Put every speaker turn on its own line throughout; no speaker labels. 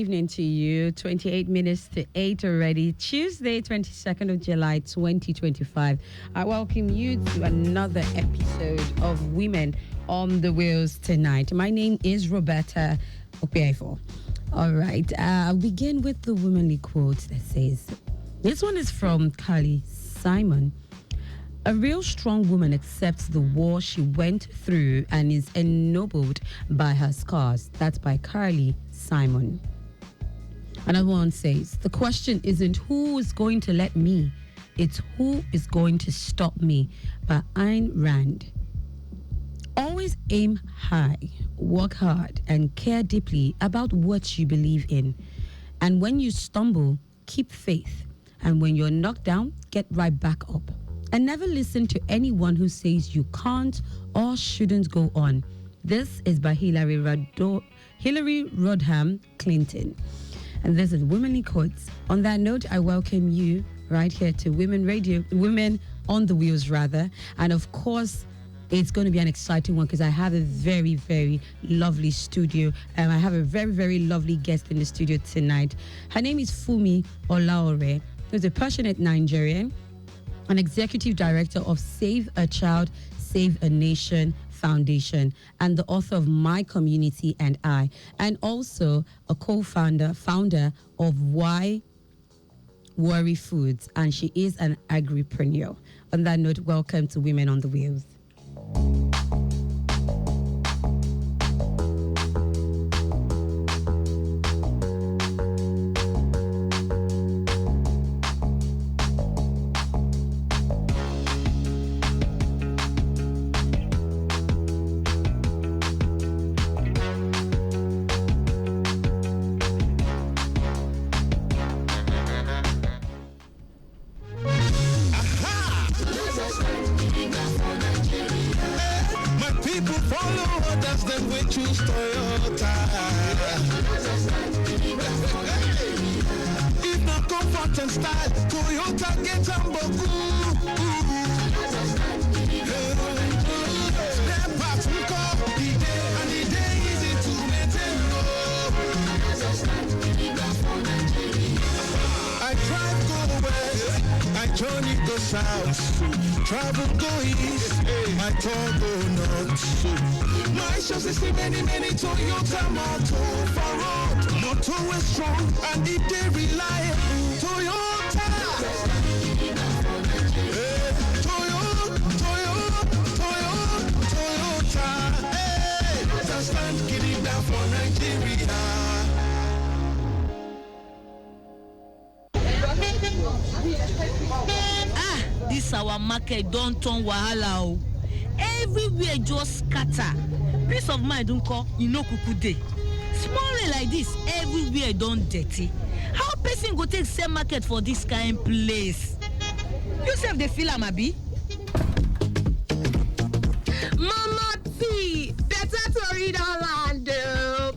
Evening to you, 28 minutes to 8 already, Tuesday, 22nd of July, 2025. I welcome you to another episode of Women on the Wheels tonight. My name is Roberta Okpiaifoh. All right, I'll begin with the womanly quote that says, this one is from Carly Simon. A real strong woman accepts the war she went through and is ennobled by her scars. That's by Carly Simon. Another one says, the question isn't who is going to let me, it's who is going to stop me, by Ayn Rand. Always aim high, work hard, and care deeply about what you believe in. And when you stumble, keep faith. And when you're knocked down, get right back up. And never listen to anyone who says you can't or shouldn't go on. This is by Hillary Rodham Clinton. And this is Womenly Quotes. On that note, I welcome you right here to Women Radio, Women on the Wheels rather. And of course, it's going to be an exciting one because I have a very, very lovely studio. And I have a very, very lovely guest in the studio tonight. Her name is Fumi Olaore, who's a passionate Nigerian, an executive director of Save a Child, Save a Nation Foundation, and the author of My Community and I, and also a founder of Why Worry Foods, and she is an agripreneur. On that note, welcome to Women on the Wheels.
Travel go east, my tour go north. My shows is many Toyota motor for road. Motor is strong and it they reliable. Toyota. Toyota. Hey, just stand getting down for Nigeria.
This our market don't turn wahala. Everywhere just scatter. Peace of mind don't call, kuku dey. Small rain like this, everywhere don't dirty. How person go take sell market for this kind place? You sef dey feel am abi?
Mama T, better tori don land.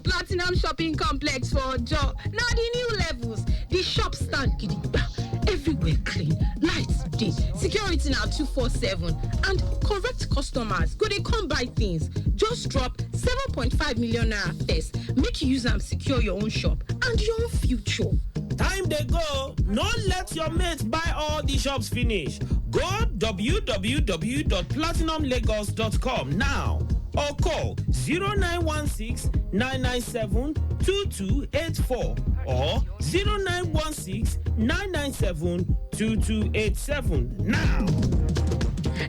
Platinum Shopping Complex for Ojo. Now the new levels, the shop stand gidigba. Everywhere clean, lights dey, security now 247, and correct customers go they come buy things. Just drop 7.5 million naira first. Make you use them secure your own shop and your own future.
Time they go. Not let your mates buy all the shops finish. Go www.platinumlagos.com now or call 0916-997-2284 or 0916-997-2287 now.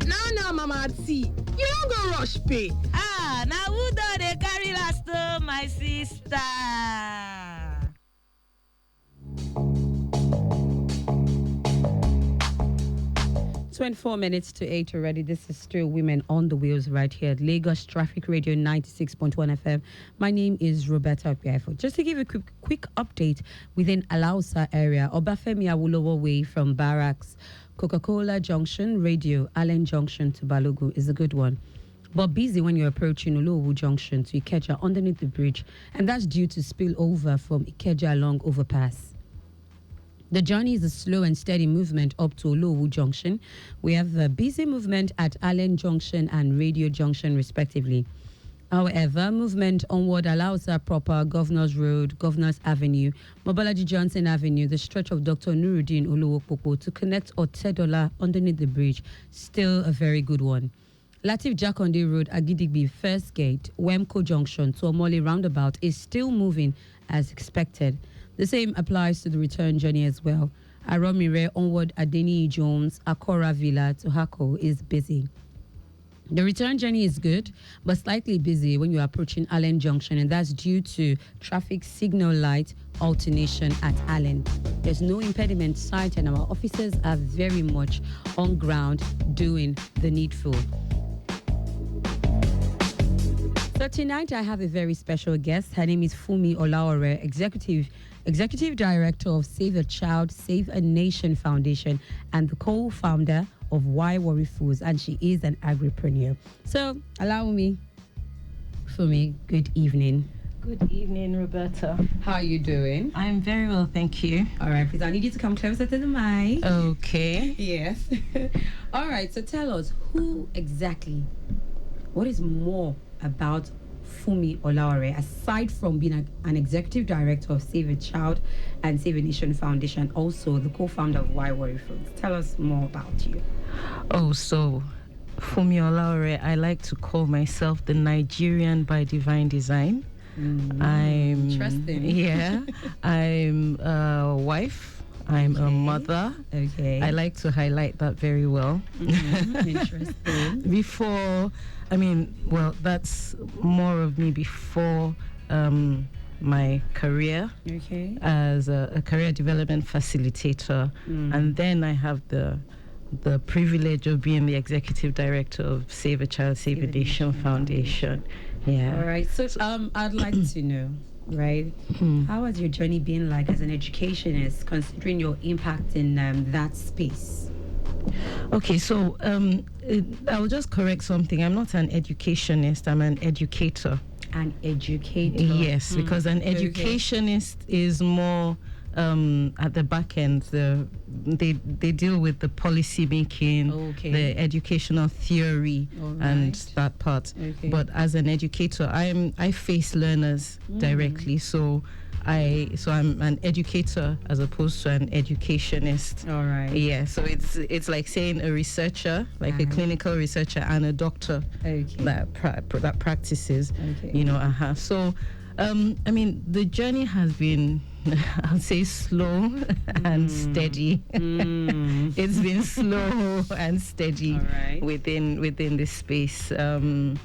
Now, Mama T, you don't go rush pay.
Now who do they carry last, my sister?
24 minutes to 8 already. This is still Women on the Wheels right here at Lagos Traffic Radio 96.1 FM. My name is Roberta Okpiaifoh. Just to give a quick update within Alausa area, Obafemi Awolowo Way from Barracks, Coca-Cola Junction, Radio, Allen Junction to Balogun is a good one. But busy when you're approaching Olowu Junction to Ikeja underneath the bridge, and that's due to spill over from Ikeja along overpass. The journey is a slow and steady movement up to Olowu Junction. We have a busy movement at Allen Junction and Radio Junction, respectively. However, movement onward allows a proper Governors Road, Governors Avenue, Mobolaji Johnson Avenue, the stretch of Dr. Nuruddin Oluwopopo to connect Otedola underneath the bridge. Still a very good one. Latif Jakonde Road, Agidigbi First Gate, Wemco Junction to Omole Roundabout is still moving as expected. The same applies to the return journey as well. Aromire onward Adeni Jones, Akora Villa to Hako is busy. The return journey is good, but slightly busy when you're approaching Allen Junction, and that's due to traffic signal light alternation at Allen. There's no impediment sight, and our officers are very much on ground doing the needful. So tonight I have a very special guest. Her name is Fumi Olaore, Executive Director of Save a Child, Save a Nation Foundation and the co-founder of Why Worry Foods, and she is an agripreneur. So allow me, Fumi, good evening.
Good evening, Roberta.
How are you doing?
I'm very well, thank you.
All right, please, I need you to come closer to the mic.
Okay.
Yes. All right, so tell us, what is more about Fumi Olaore, aside from being an executive director of Save a Child and Save a Nation Foundation, also the co-founder of Why Worry Foods? Tell us more about you.
So Fumi Olaore, I like to call myself the Nigerian by divine design. I'm
interesting.
Yeah, I'm a wife. I'm a mother.
Okay.
I like to highlight that very well.
Interesting.
That's more of me before my career as a career development facilitator. And then I have the privilege of being the executive director of Save a Child, Save a Nation Foundation. Yeah.
All right. So I'd like to know, right, how has your journey been like as an educationist, considering your impact in that space?
Okay, so I'll just correct something. I'm not an educationist, I'm an educator.
An educator?
Yes, because an educationist is more at the back end. They deal with the policy making, the educational theory, and that part. But as an educator, I face learners directly. So I'm an educator as opposed to an educationist. All right. Yeah. So it's like saying a researcher, like a clinical researcher, and a doctor that practices. So, the journey has been, I'll say, slow and steady. It's been slow and steady within this space. When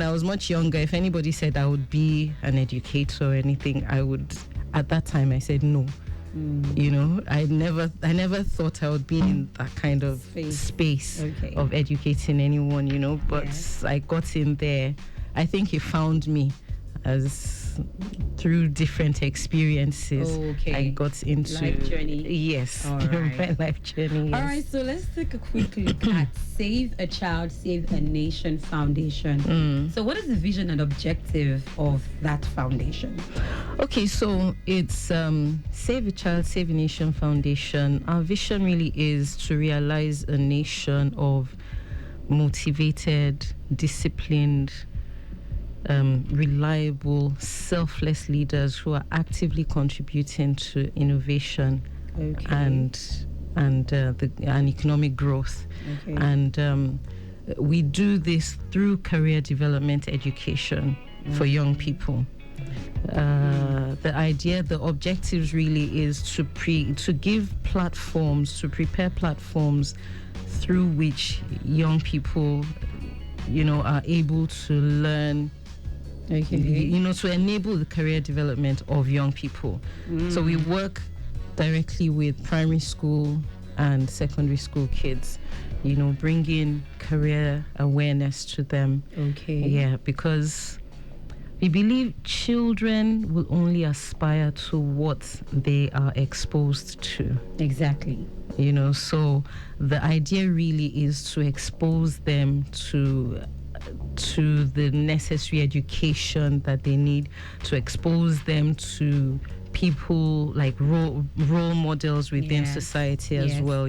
I was much younger, if anybody said I would be an educator or anything, at that time I said no. I never thought I would be in that kind of space of educating anyone, but I got in there. I think he found me as through different experiences. I got into
life journey.
Yes, my life journey. Yes.
All right, so let's take a quick look at Save a Child, Save a Nation Foundation. So what is the vision and objective of that foundation?
Okay, so it's Save a Child, Save a Nation Foundation. Our vision really is to realize a nation of motivated, disciplined, reliable, selfless leaders who are actively contributing to innovation and economic growth. And we do this through career development education for young people. The objectives really is to give platforms, to prepare platforms through which young people, are able to learn. To enable the career development of young people. So we work directly with primary school and secondary school kids, bringing career awareness to them. Yeah, because we believe children will only aspire to what they are exposed to.
Exactly.
So the idea really is to expose them to to the necessary education that they need, to expose them to people like role models within society as well,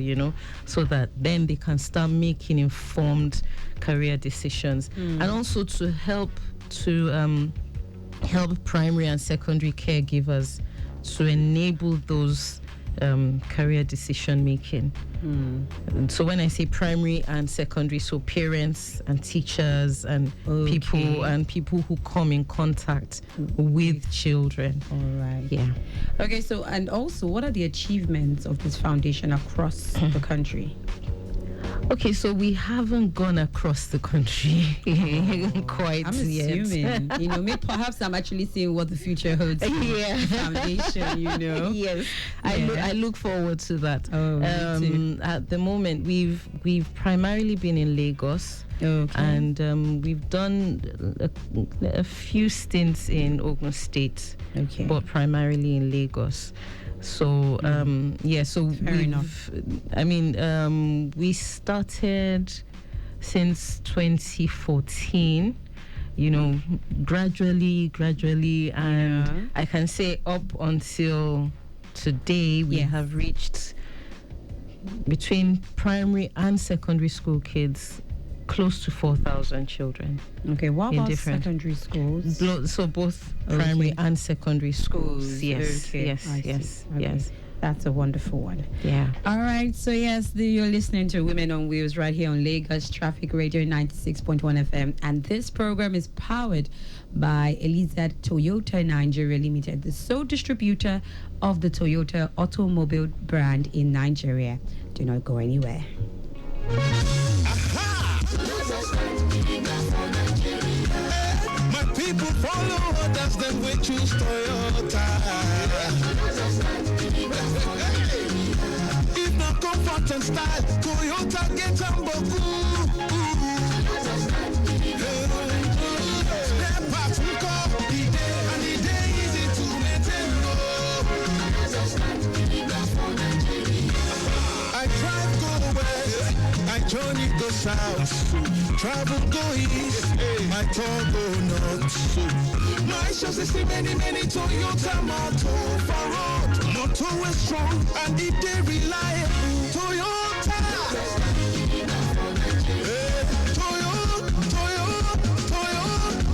so that then they can start making informed career decisions, and also to help primary and secondary caregivers to enable those career decision making. So when I say primary and secondary, so parents and teachers and people who come in contact with children.
All right.
Yeah.
Okay, so and also what are the achievements of this foundation across the country?
Okay, so we haven't gone across the country quite
I'm
yet.
Assuming, perhaps I'm actually seeing what the future holds for the foundation,
Yes, I look forward to that.
Oh, me too.
At the moment, we've primarily been in Lagos.
Okay.
And we've done a few stints in Ogun State, but primarily in Lagos. So so
fair enough.
I mean, we started since 2014, gradually, and I can say up until today we have reached, between primary and secondary school kids, close to 4,000 children.
Okay, what about secondary schools?
So both primary and secondary schools. Yes, yes.
That's a wonderful one.
Yeah.
All right. So yes, you're listening to Women on Wheels right here on Lagos Traffic Radio 96.1 FM, and this program is powered by Elizad Toyota Nigeria Limited, the sole distributor of the Toyota automobile brand in Nigeria. Do not go anywhere.
My people follow others, then we choose Toyota. If not comfort and style, Toyota gets on boku. Step back and call the day, and the day easy to maintain. I drive go west, I journey go south, travel go east, my tour go north. My shows is many Toyota motor for road. Motor is strong and it they reliable. Toyota.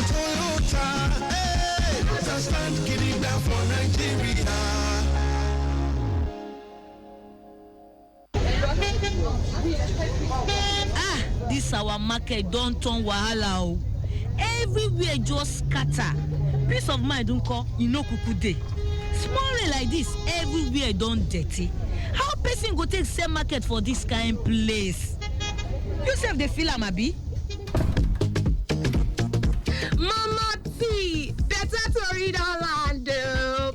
Toyota. Hey, just stand getting down for Nigeria.
This our market don't turn wahala o. Everywhere just scatter. Peace of mind don't call, kuku dey. Small rain like this, everywhere don't dirty. How person go take sell market for this kind place? You sef dey feel am abi?
Mama T, better tori don land.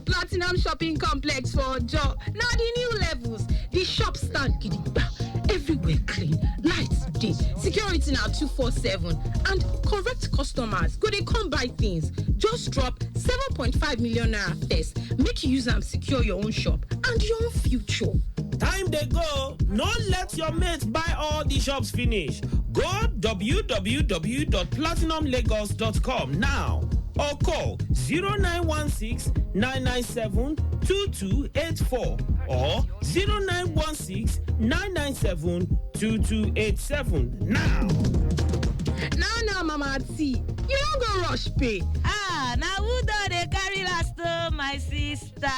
Platinum shopping complex for Joe. Now the new levels, the shop stand gidigba. Everywhere clean, lights dey, security now 247, and correct customers go dey come buy things. Just drop 7.5 million naira first. Make you use them secure your own shop and your own future.
Time they go. No let your mates buy all the shops finish. Go www.platinumlagos.com now or call 0916-997-2284 or 0916-997-2287 now.
Now, Mama T, you don't go rush pay.
Now who do they carry last, my sister?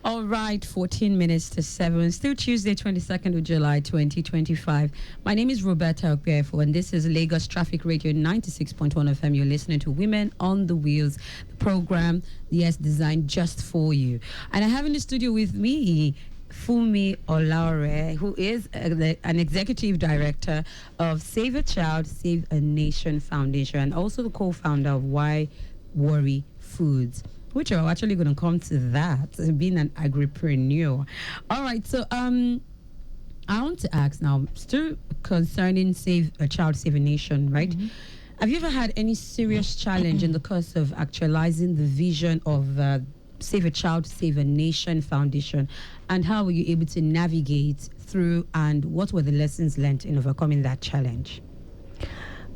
All right, 14 minutes to 7. Still Tuesday, 22nd of July, 2025. My name is Roberta Okpiaifoh, and this is Lagos Traffic Radio 96.1 FM. You're listening to Women on the Wheels, the program, yes, designed just for you. And I have in the studio with me Fumi Olaore, who is an executive director of Save a Child, Save a Nation Foundation, and also the co-founder of Why Worry foods, which are actually going to come to that, being an agripreneur. All right, so I want to ask now, still concerning Save a Child, Save a Nation, right? Have you ever had any serious challenge in the course of actualizing the vision of Save a Child, Save a Nation Foundation? And how were you able to navigate through, and what were the lessons learned in overcoming that challenge?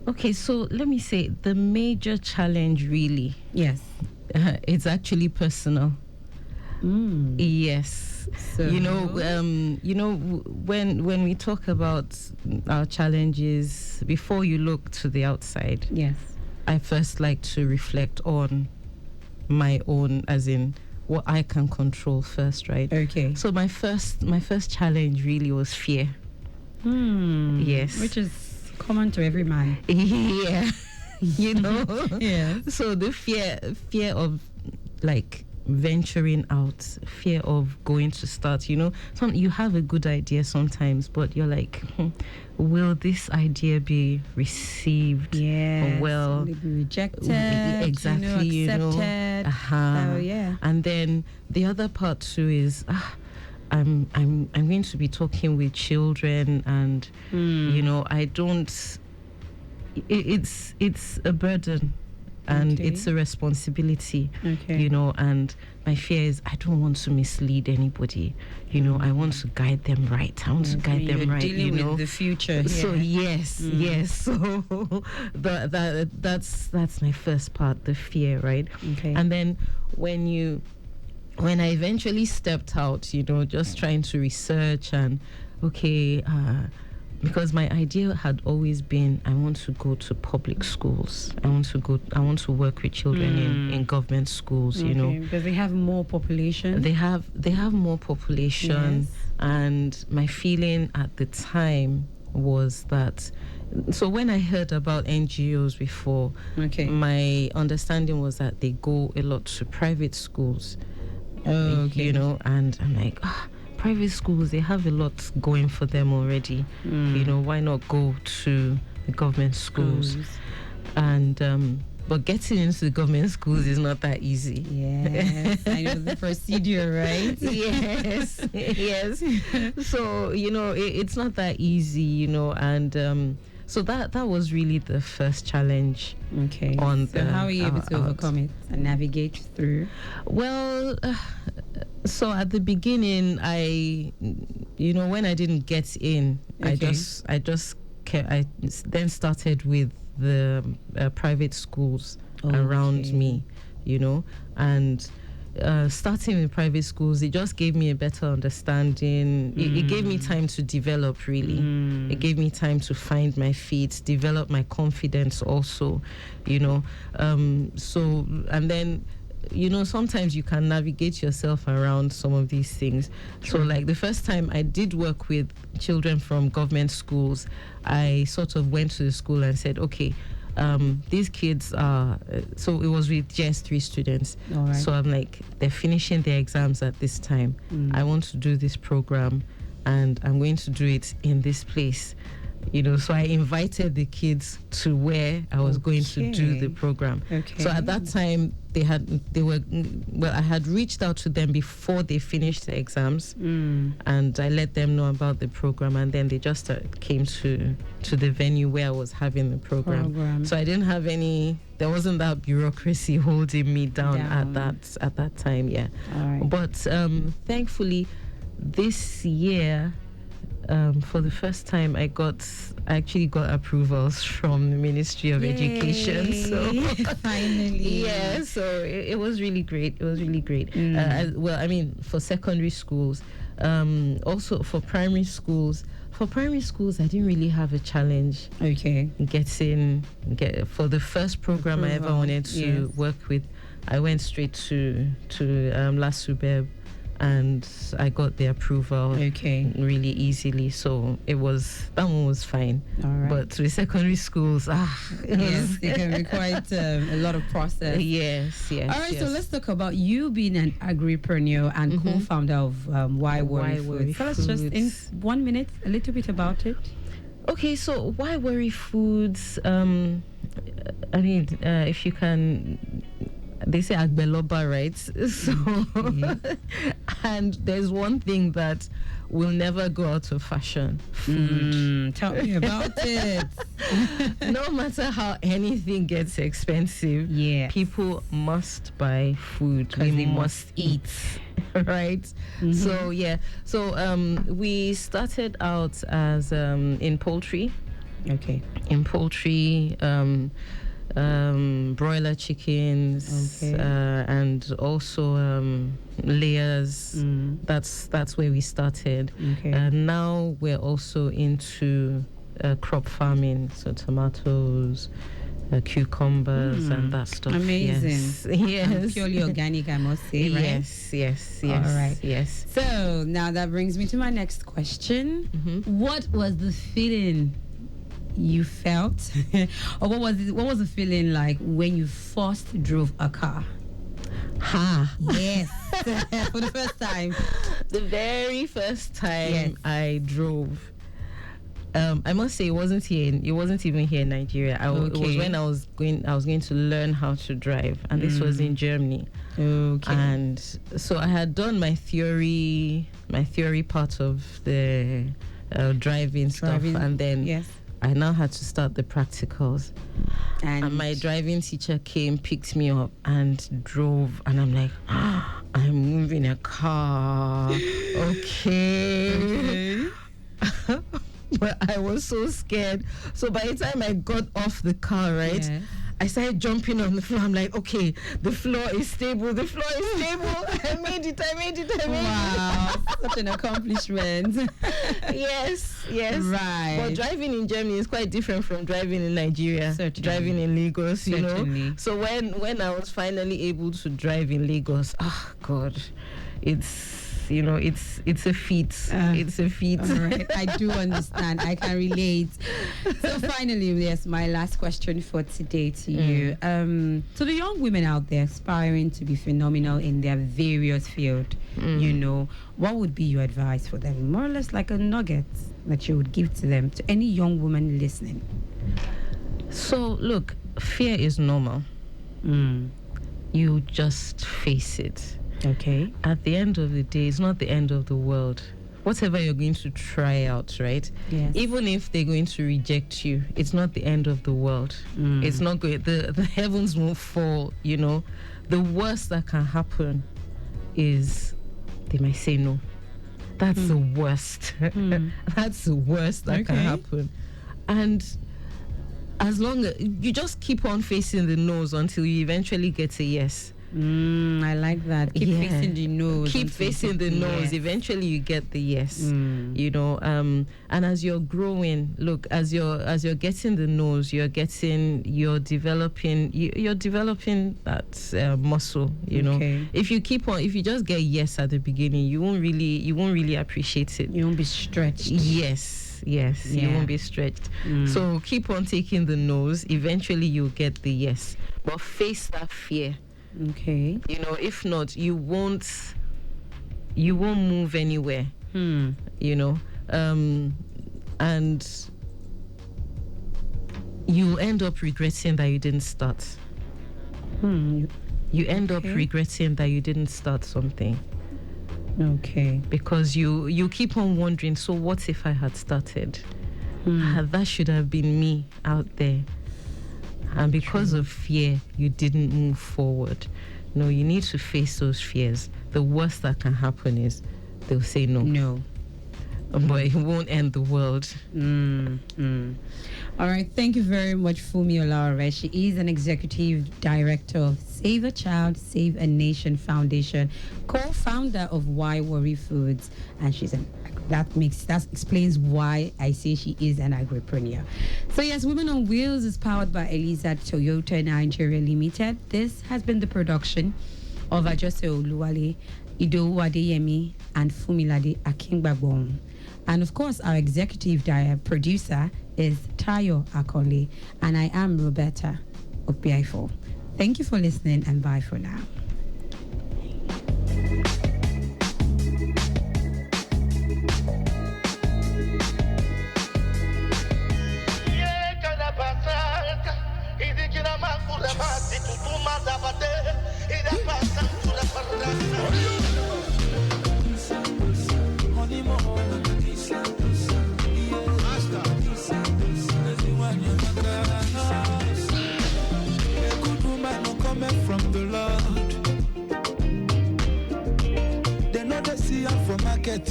Okay, so let me say the major challenge really,
Yes.
it's actually personal. Yes.
So,
when we talk about our challenges, before you look to the outside,
yes,
I first like to reflect on my own, as in what I can control first, right?
Okay.
So my first challenge really was fear. Yes.
Which is common to every man.
Yeah.
Yeah.
So the fear of like venturing out, fear of going to start, you have a good idea sometimes, but you're like, will this idea be received?
Yeah.
Well,
will it be rejected?
Exactly,
accepted. Oh yeah.
And then the other part too is I'm going to be talking with children, and I don't. It's a burden, and it's a responsibility. And my fear is I don't want to mislead anybody. I want to guide them right. I want to guide them right.
Dealing with the future.
So yes. So that's my first part, the fear, right?
Okay.
And then when I eventually stepped out, just trying to research and because my idea had always been I want to go to public schools. I want to work with children in government schools,
Because they have more population.
They have more population,
yes.
And my feeling at the time was that, so when I heard about NGOs before, my understanding was that they go a lot to private schools. And I'm like, private schools, they have a lot going for them already. Why not go to the government schools? And but getting into the government schools is not that easy.
Yes, I know the procedure, right?
Yes. So it's not that easy, and so that was really the first challenge.
Okay. So how are you able to overcome it and navigate through?
Well, so at the beginning, when I didn't get in, I then started with the private schools around me, and starting in private schools, it just gave me a better understanding. It gave me time to develop, really. It gave me time to find my feet, develop my confidence also, so, and then, sometimes you can navigate yourself around some of these things. True. So like the first time I did work with children from government schools, I sort of went to the school and said, okay, these kids are, so it was with JS3 students.
All right.
So I'm like, they're finishing their exams at this time. I want to do this program, and I'm going to do it in this place. So I invited the kids to where I was going to do the program. Okay. So at that time, I had reached out to them before they finished the exams, and I let them know about the program, and then they just came to the venue where I was having the program. So I didn't have there wasn't that bureaucracy holding me down. At that time, yeah.
All right.
But thankfully, this year, for the first time, I actually got approvals from the Ministry of Education. So
finally,
yeah. So it was really great. It was really great. For secondary schools, also for primary schools. For primary schools, I didn't really have a challenge.
Okay.
For the first program I ever wanted to work with, I went straight to La Soubeb, and I got the approval really easily. So that one was fine.
All right.
But the secondary schools,
yes, it can be quite a lot of process.
Yes. All
right, so let's talk about you being an agripreneur and co-founder of Why Worry Foods. Tell us just in 1 minute a little bit about it.
Okay, so Why Worry Foods? If you can, they say agbeloba, right? So, and there's one thing that will never go out of fashion: food.
Tell me about it.
No matter how anything gets expensive, people must buy food. We must eat, right? So we started out as in poultry.
Okay.
In poultry, broiler chickens, and also layers. That's where we started. And now we're also into crop farming, so tomatoes, cucumbers, and that stuff.
Amazing.
Yes.
And purely organic, I must say, right?
Yes.
All right.
Yes.
So now that brings me to my next question. What was the feeling you felt, or what was the feeling like when you first drove a car? Yes. For the first time.
The very first time I drove. I must say it wasn't even here in Nigeria. It was when I was going to learn how to drive, and this was in Germany. And so I had done my theory part of the driving stuff, and then I now had to start the practicals. And my driving teacher came, picked me up, and drove. And I'm like, I'm moving a car. Okay. But I was so scared. So by the time I got off the car, right, I started jumping on the floor. I'm like, okay, the floor is stable. I made it.
Wow, such an accomplishment.
Yes.
Right.
But driving in Germany is quite different from driving in Nigeria.
Certainly.
Driving in Lagos, you
Certainly.
know. So when I was finally able to drive in Lagos, God, it's a feat. It's a feat.
All right. I do understand. I can relate. So finally, yes, my last question for today to you. To the young women out there aspiring to be phenomenal in their various fields, what would be your advice for them? More or less like a nugget that you would give to them, to any young woman listening.
So look, fear is normal. You just face it.
Okay.
At the end of the day, it's not the end of the world. Whatever you're going to try out, right?
Yes.
Even if they're going to reject you, it's not the end of the world. It's not going. The heavens won't fall. You know, the worst that can happen is they might say no. That's the worst. That's the worst that can happen. And as long as you just keep on facing the no's until you eventually get a yes.
I like that. Keep facing the nose.
Keep facing the nose. Yes. Eventually, you get the yes. You know, and as you're growing, look, as you're getting the nose, you're developing that muscle. You know, if you just get yes at the beginning, you won't really appreciate it.
You won't be stretched.
Yes, you won't be stretched. So keep on taking the nose. Eventually, you'll get the yes. But face that fear.
Okay.
You know, if not, you won't move anywhere. You know, and you end up regretting that you didn't start. You end up regretting that you didn't start something.
Okay.
Because you keep on wondering, so what if I had started? That should have been me out there. And because of fear, you didn't move forward. No, you need to face those fears. The worst that can happen is they'll say no.
No.
But it won't end the world.
All right. Thank you very much, Fumi Olaore. She is an executive director of Save a Child, Save a Nation Foundation, co-founder of Why Worry Foods, and she's that explains why I say she is an agripreneur. So yes, Women on Wheels is powered by Eliza Toyota Nigeria Limited. This has been the production of Ajose Oluwale, Idowu Adeyemi, and Fumilade Akingbabong. And of course, our executive producer is Tayo Akole, and I am Roberta Okpiaifoh. Thank you for listening, and bye for now.
From the Lord, they know they see her for market.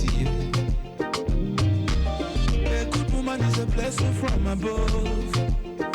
A good woman is a blessing from above.